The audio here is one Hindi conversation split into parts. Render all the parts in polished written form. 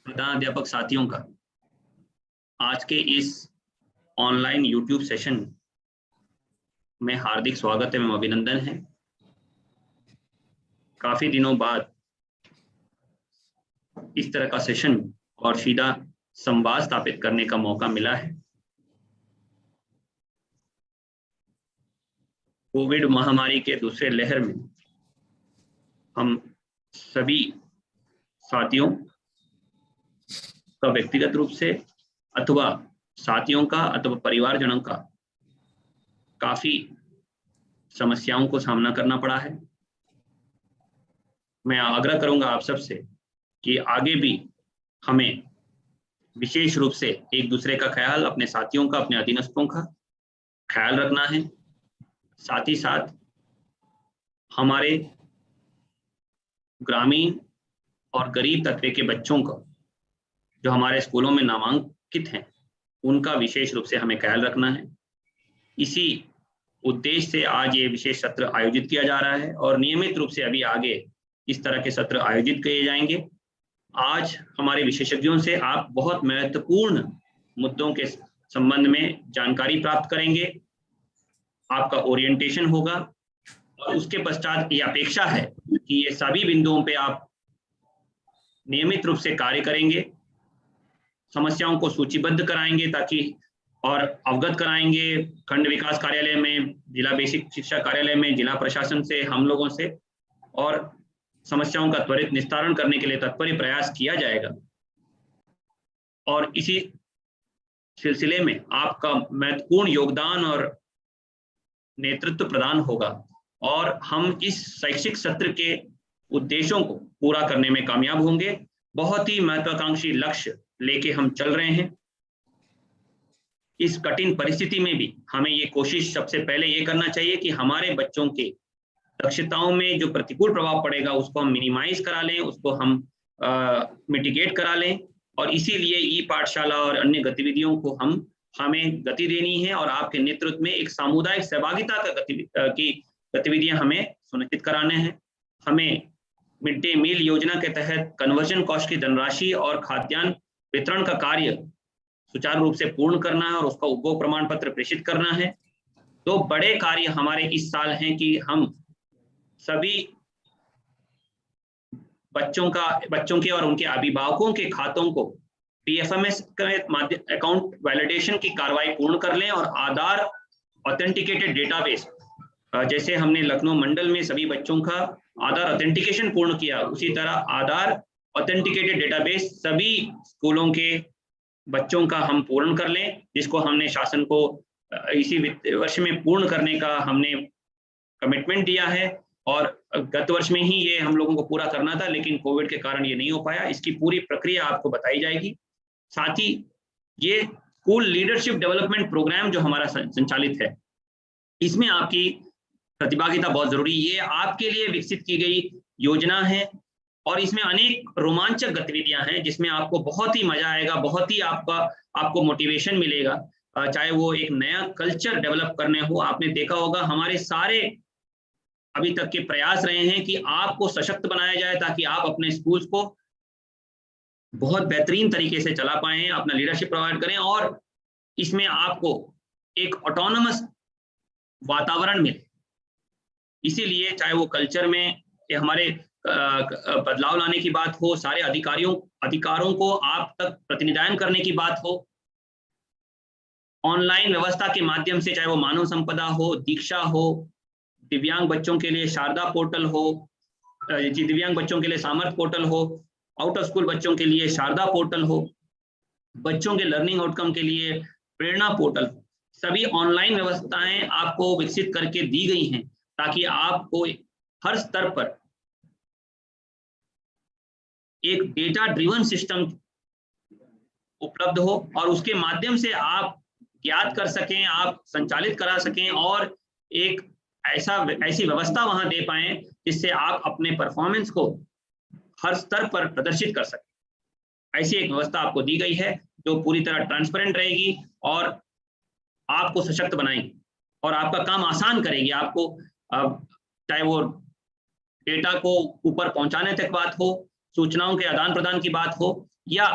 प्रधानाध्यापक साथियों का आज के इस ऑनलाइन यूट्यूब सेशन में हार्दिक स्वागत एवं अभिनंदन है। काफी दिनों बाद इस तरह का सेशन और सीधा संवाद स्थापित करने का मौका मिला है। कोविड महामारी के दूसरे लहर में हम सभी साथियों का व्यक्तिगत रूप से अथवा साथियों का अथवा परिवारजनों का काफी समस्याओं को सामना करना पड़ा है। मैं आग्रह करूंगा आप सबसे कि आगे भी हमें विशेष रूप से एक दूसरे का ख्याल, अपने साथियों का, अपने अधीनस्थों का ख्याल रखना है। साथ ही साथ हमारे ग्रामीण और गरीब तबके के बच्चों को जो हमारे स्कूलों में नामांकित हैं उनका विशेष रूप से हमें ख्याल रखना है। इसी उद्देश्य से आज ये विशेष सत्र आयोजित किया जा रहा है और नियमित रूप से अभी आगे इस तरह के सत्र आयोजित किए जाएंगे। आज हमारे विशेषज्ञों से आप बहुत महत्वपूर्ण मुद्दों के संबंध में जानकारी प्राप्त करेंगे। आपका ओरिएंटेशन होगा और उसके पश्चात ये अपेक्षा है कि ये सभी बिंदुओं पे आप नियमित रूप से कार्य करेंगे, समस्याओं को सूचीबद्ध कराएंगे ताकि और अवगत कराएंगे खंड विकास कार्यालय में, जिला बेसिक शिक्षा कार्यालय में, जिला प्रशासन से, हम लोगों से, और समस्याओं का त्वरित निस्तारण करने के लिए तत्पर प्रयास किया जाएगा। और इसी सिलसिले में आपका महत्वपूर्ण योगदान और नेतृत्व प्रदान होगा और हम इस शैक्षिक सत्र के उद्देश्यों को पूरा करने में कामयाब होंगे। बहुत ही महत्वाकांक्षी लक्ष्य लेके हम चल रहे हैं। इस कठिन परिस्थिति में भी हमें ये कोशिश सबसे पहले ये करना चाहिए कि हमारे बच्चों के दक्षताओं में जो प्रतिकूल प्रभाव पड़ेगा उसको हम मिनिमाइज करा लें, उसको हम मिटिगेट करा लें। और इसीलिए ई पाठशाला और अन्य गतिविधियों को हमें गति देनी है और आपके नेतृत्व में एक सामुदायिक सहभागिता की गतिविधियां हमें सुनिश्चित कराने हैं। हमें मिड डे मील योजना के तहत कन्वर्जन कॉस्ट की धनराशि और खाद्यान्न वितरण का कार्य सुचारू रूप से पूर्ण करना है और उसका उपभोग प्रमाण पत्र प्रेषित करना है। तो बड़े कार्य हमारे इस साल हैं कि हम सभी बच्चों के और उनके अभिभावकों के खातों को पीएफएमएस के अकाउंट वैलिडेशन की कार्रवाई पूर्ण कर लें और आधार ऑथेंटिकेटेड डेटाबेस, जैसे हमने लखनऊ मंडल में सभी बच्चों का आधार ऑथेंटिकेशन पूर्ण किया, उसी तरह आधार ऑथेंटिकेटेड डेटाबेस सभी स्कूलों के बच्चों का हम पूर्ण कर लें, जिसको हमने शासन को इसी वित्त वर्ष में पूर्ण करने का हमने कमिटमेंट दिया है। और गत वर्ष में ही ये हम लोगों को पूरा करना था, लेकिन कोविड के कारण ये नहीं हो पाया। इसकी पूरी प्रक्रिया आपको बताई जाएगी। साथ ही ये स्कूल लीडरशिप डेवलपमेंट प्रोग्राम जो हमारा संचालित है, इसमें आपकी प्रतिभागिता बहुत जरूरी है। ये आपके लिए विकसित की गई योजना है और इसमें अनेक रोमांचक गतिविधियां हैं जिसमें आपको बहुत ही मजा आएगा, बहुत ही आपको मोटिवेशन मिलेगा। चाहे वो एक नया कल्चर डेवलप करने हो, आपने देखा होगा हमारे सारे अभी तक के प्रयास रहे हैं कि आपको सशक्त बनाया जाए ताकि आप अपने स्कूल्स को बहुत बेहतरीन तरीके से चला पाएं, अपना लीडरशिप प्रोवाइड करें और इसमें आपको एक ऑटोनमस वातावरण मिले। इसीलिए चाहे वो कल्चर में हमारे बदलाव लाने की बात हो, सारे अधिकारों को आप तक प्रतिनिधान करने की बात हो, ऑनलाइन व्यवस्था के माध्यम से, चाहे वो मानव संपदा हो, दीक्षा हो, दिव्यांग बच्चों के लिए शारदा पोर्टल हो, दिव्यांग बच्चों के लिए सामर्थ पोर्टल हो, आउट ऑफ स्कूल बच्चों के लिए शारदा पोर्टल हो, बच्चों के लर्निंग आउटकम के लिए प्रेरणा पोर्टल हो, सभी ऑनलाइन व्यवस्थाएं आपको विकसित करके दी गई हैं ताकि आपको हर स्तर पर एक डेटा ड्रिवन सिस्टम उपलब्ध हो और उसके माध्यम से आप ज्ञात कर सकें, आप संचालित करा सकें और एक ऐसी व्यवस्था वहां दे पाएं जिससे आप अपने परफॉर्मेंस को हर स्तर पर प्रदर्शित कर सकें। ऐसी एक व्यवस्था आपको दी गई है जो पूरी तरह ट्रांसपेरेंट रहेगी और आपको सशक्त बनाएगी और आपका काम आसान करेगी। आपको चाहे वो डेटा को ऊपर पहुंचाने तक बात हो, सूचनाओं के आदान प्रदान की बात हो, या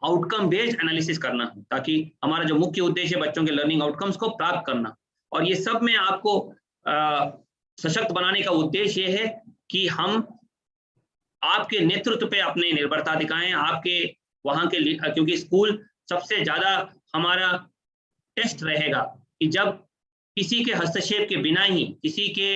आउटकम बेस्ड एनालिसिस करना, ताकि हमारा जो मुख्य उद्देश्य है बच्चों के लर्निंग आउटकम्स को प्राप्त करना। और ये सब में आपको सशक्त बनाने का उद्देश्य ये है कि हम आपके नेतृत्व पे अपने निर्भरता दिखाएं, आपके वहां के, क्योंकि स्कूल सबसे ज्यादा हमारा टेस्ट रहेगा कि जब किसी के हस्तक्षेप के बिना ही, किसी के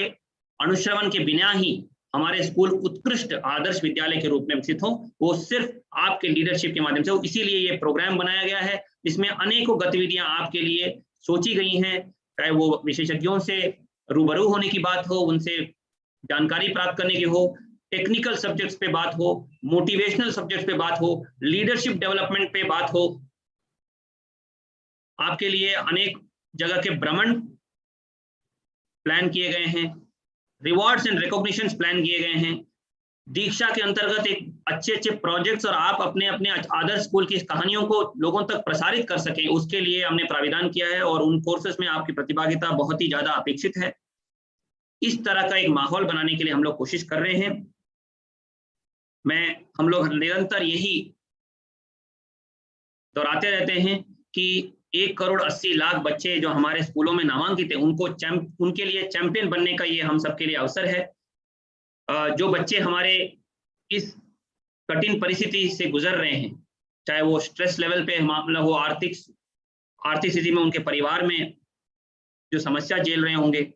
अनुश्रवण के बिना ही हमारे स्कूल उत्कृष्ट आदर्श विद्यालय के रूप में विकसित हो, वो सिर्फ आपके लीडरशिप के माध्यम से हो। इसीलिए ये प्रोग्राम बनाया गया है, जिसमें अनेकों गतिविधियां आपके लिए सोची गई हैं, चाहे वो विशेषज्ञों से रूबरू होने की बात हो, उनसे जानकारी प्राप्त करने की हो, टेक्निकल सब्जेक्ट्स पे बात हो, मोटिवेशनल सब्जेक्ट्स पे बात हो, लीडरशिप डेवलपमेंट पे बात हो। आपके लिए अनेक जगह के भ्रमण प्लान किए गए हैं, रिवॉर्ड्स एंड रिकॉग्निशंस प्लान किए गए हैं, दीक्षा के अंतर्गत एक अच्छे अच्छे प्रोजेक्ट्स और आप अपने अपने आदर्श स्कूल की कहानियों को लोगों तक प्रसारित कर सकें, उसके लिए हमने प्राविधान किया है और उन कोर्सेज में आपकी प्रतिभागिता बहुत ही ज्यादा अपेक्षित है। इस तरह का एक माहौल बनाने के लिए हम लोग कोशिश कर रहे हैं। हम लोग निरंतर यही दोहराते रहते हैं कि 1,80,00,000 बच्चे जो हमारे स्कूलों में नामांकित हैं, उनके लिए चैंपियन बनने का ये हम सबके लिए अवसर है। जो बच्चे हमारे इस कठिन परिस्थिति से गुजर रहे हैं, चाहे वो स्ट्रेस लेवल पे मामला हो, आर्थिक स्थिति में उनके परिवार में जो समस्या झेल रहे होंगे,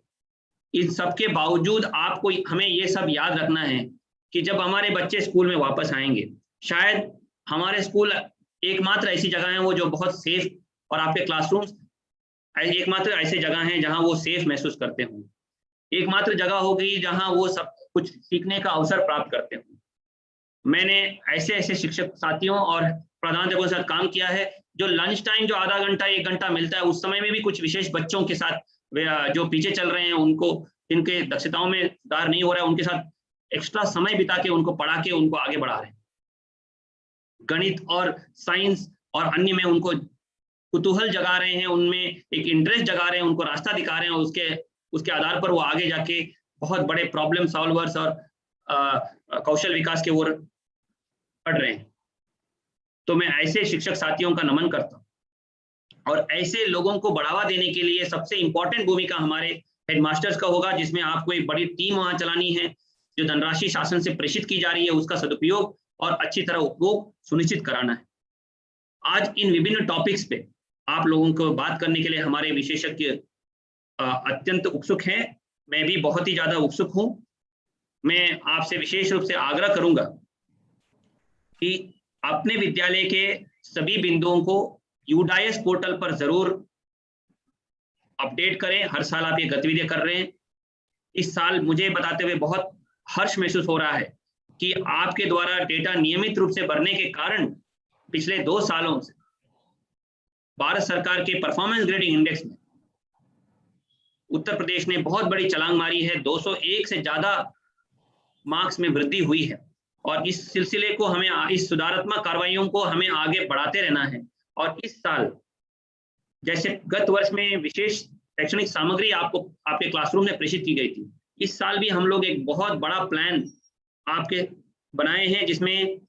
इन सबके बावजूद आपको हमें ये सब याद रखना है कि जब हमारे बच्चे स्कूल में वापस आएंगे, शायद हमारे स्कूल एकमात्र ऐसी जगह है वो जो बहुत सेफ, और आपके क्लासरूम्स एकमात्र ऐसी जगह हैं जहां वो सेफ महसूस करते हों, एकमात्र जगह होगी जहां वो सब कुछ सीखने का अवसर प्राप्त करते हों। मैंने ऐसे ऐसे शिक्षक साथियों और प्रधानाध्यापकों के साथ काम किया है, जो लंच टाइम जो आधा घंटा 1 घंटा मिलता है, उस समय में भी कुछ विशेष बच्चों के साथ जो पीछे चल रहे हैं, उनको जिनके दक्षताओं में सुधार नहीं हो रहा है, उनके साथ एक्स्ट्रा समय बिता के उनको पढ़ा के उनको आगे बढ़ा रहे हैं। गणित और साइंस और अन्य में उनको कुतूहल जगा रहे हैं, उनमें एक इंटरेस्ट जगा रहे हैं, उनको रास्ता दिखा रहे हैं, उसके आधार पर वो आगे जाके बहुत बड़े प्रॉब्लम सॉल्वर्स और कौशल विकास के ओर बढ़ रहे हैं। तो मैं ऐसे शिक्षक साथियों का नमन करता हूँ, और ऐसे लोगों को बढ़ावा देने के लिए सबसे इंपॉर्टेंट भूमिका हमारे हेडमास्टर्स का होगा, जिसमें आपको एक बड़ी टीम वहां चलानी है। जो धनराशि शासन से प्रेषित की जा रही है, उसका सदुपयोग और अच्छी तरह उपयोग सुनिश्चित कराना है। आज इन विभिन्न टॉपिक्स पे आप लोगों को बात करने के लिए हमारे विशेषज्ञ अत्यंत उत्सुक हैं। मैं भी बहुत ही ज्यादा उत्सुक हूं। मैं आपसे विशेष रूप से आग्रह करूंगा कि अपने विद्यालय के सभी बिंदुओं को यूडाइस पोर्टल पर जरूर अपडेट करें। हर साल आप ये गतिविधियां कर रहे हैं। इस साल मुझे बताते हुए बहुत हर्ष महसूस हो रहा है कि आपके द्वारा डेटा नियमित रूप से भरने के कारण पिछले 2 सालों से भारत सरकार के परफॉर्मेंस ग्रेडिंग इंडेक्स में उत्तर प्रदेश ने बहुत बड़ी छलांग मारी है। 201 से ज्यादा मार्क्स में वृद्धि हुई है, और इस सिलसिले को हमें, इस सुधारात्मक कार्रवाइयों को हमें आगे बढ़ाते रहना है। और इस साल जैसे गत वर्ष में विशेष शैक्षणिक सामग्री आपको आपके क्लासरूम में प्रेषित की गई थी, इस साल भी हम लोग एक बहुत बड़ा प्लान आपके बनाए हैं, जिसमें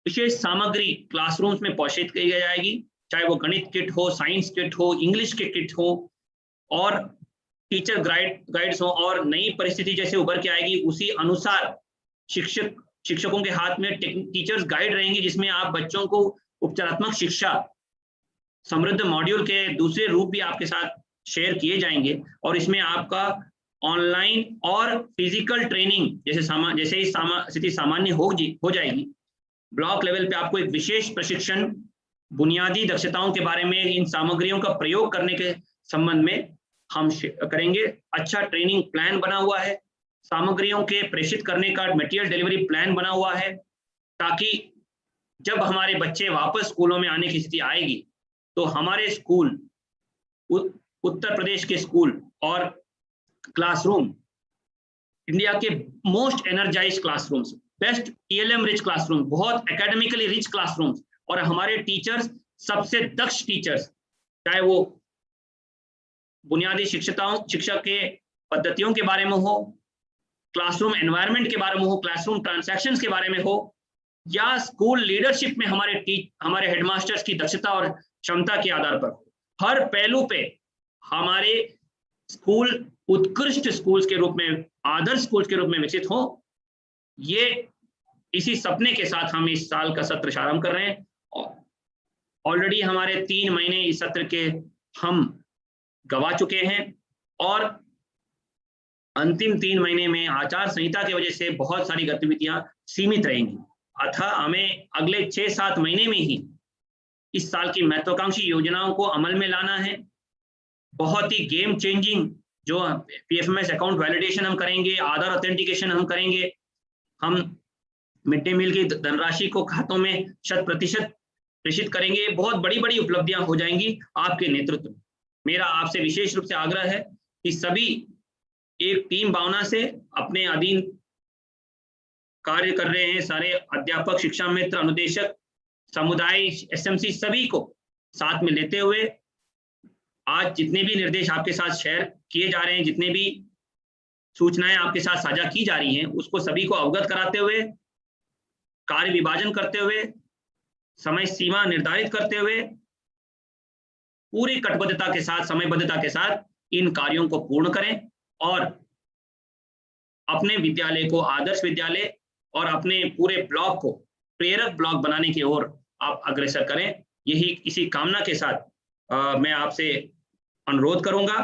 विशेष सामग्री क्लासरूम्स में प्रेषित की जाएगी, चाहे वो गणित किट हो, साइंस किट हो, इंग्लिश के किट हो, और टीचर गाइड्स हो। और नई परिस्थिति जैसे उभर के आएगी, उसी अनुसार शिक्षकों के हाथ में टीचर्स गाइड रहेंगी, जिसमें आप बच्चों को उपचारात्मक शिक्षा समृद्ध मॉड्यूल के दूसरे रूप भी आपके साथ शेयर किए जाएंगे। और इसमें आपका ऑनलाइन और फिजिकल ट्रेनिंग जैसे ही स्थिति सामान्य हो जाएगी, ब्लॉक लेवल पे आपको एक विशेष प्रशिक्षण बुनियादी दक्षताओं के बारे में, इन सामग्रियों का प्रयोग करने के संबंध में हम करेंगे। अच्छा ट्रेनिंग प्लान बना हुआ है, सामग्रियों के प्रेषित करने का मटेरियल डिलीवरी प्लान बना हुआ है, ताकि जब हमारे बच्चे वापस स्कूलों में आने की स्थिति आएगी, तो हमारे स्कूल, उत्तर प्रदेश के स्कूल और क्लासरूम इंडिया के most energised classrooms, best ELM rich classroom, बहुत एकेडमिकली रिच क्लासरूम्स, और हमारे टीचर्स सबसे दक्ष टीचर्स, चाहे वो बुनियादी शिक्षा के पद्धतियों के बारे में हो, क्लासरूम एनवायरनमेंट के बारे में हो, क्लासरूम ट्रांजैक्शंस के बारे में हो, या स्कूल लीडरशिप में हमारे हेडमास्टर्स की दक्षता और क्षमता के आधार पर हर पहलू पे हमारे स्कूल उत्कृष्ट स्कूल्स के रूप में, आदर्श स्कूल्स के रूप में विकसित हो। ये इसी सपने के साथ हम इस साल का सत्र आरंभ कर रहे हैं। ऑलरेडी हमारे 3 महीने इस सत्र के हम गवा चुके हैं और अंतिम 3 महीने में आचार संहिता की वजह से बहुत सारी गतिविधियां सीमित रहेंगी। अतः हमें अगले 6-7 महीने में ही इस साल की महत्वाकांक्षी योजनाओं को अमल में लाना है। बहुत ही गेम चेंजिंग जो पीएफएमएस अकाउंट वैलिडेशन हम करेंगे, आधार ऑथेंटिकेशन हम करेंगे, हम मिड डे मील की धनराशि को खातों में 100% प्रेषित करेंगे। बहुत बड़ी बड़ी उपलब्धियां हो जाएंगी आपके नेतृत्व में। मेरा आपसे विशेष रूप से आग्रह है कि सभी एक टीम भावना से अपने अधीन कार्य कर रहे हैं सारे अध्यापक, शिक्षा मित्र, अनुदेशक, समुदाय, एसएमसी सभी को साथ में लेते हुए आज जितने भी निर्देश आपके साथ शेयर किए जा रहे हैं, जितने भी सूचनाएं आपके साथ साझा की जा रही हैं, उसको सभी को अवगत कराते हुए, कार्य विभाजन करते हुए, समय सीमा निर्धारित करते हुए, पूरी कटिबद्धता के साथ, समयबद्धता के साथ इन कार्यों को पूर्ण करें और अपने विद्यालय को आदर्श विद्यालय और अपने पूरे ब्लॉक को प्रेरक ब्लॉक बनाने की ओर आप अग्रसर करें। यही इसी कामना के साथ मैं आपसे अनुरोध करूंगा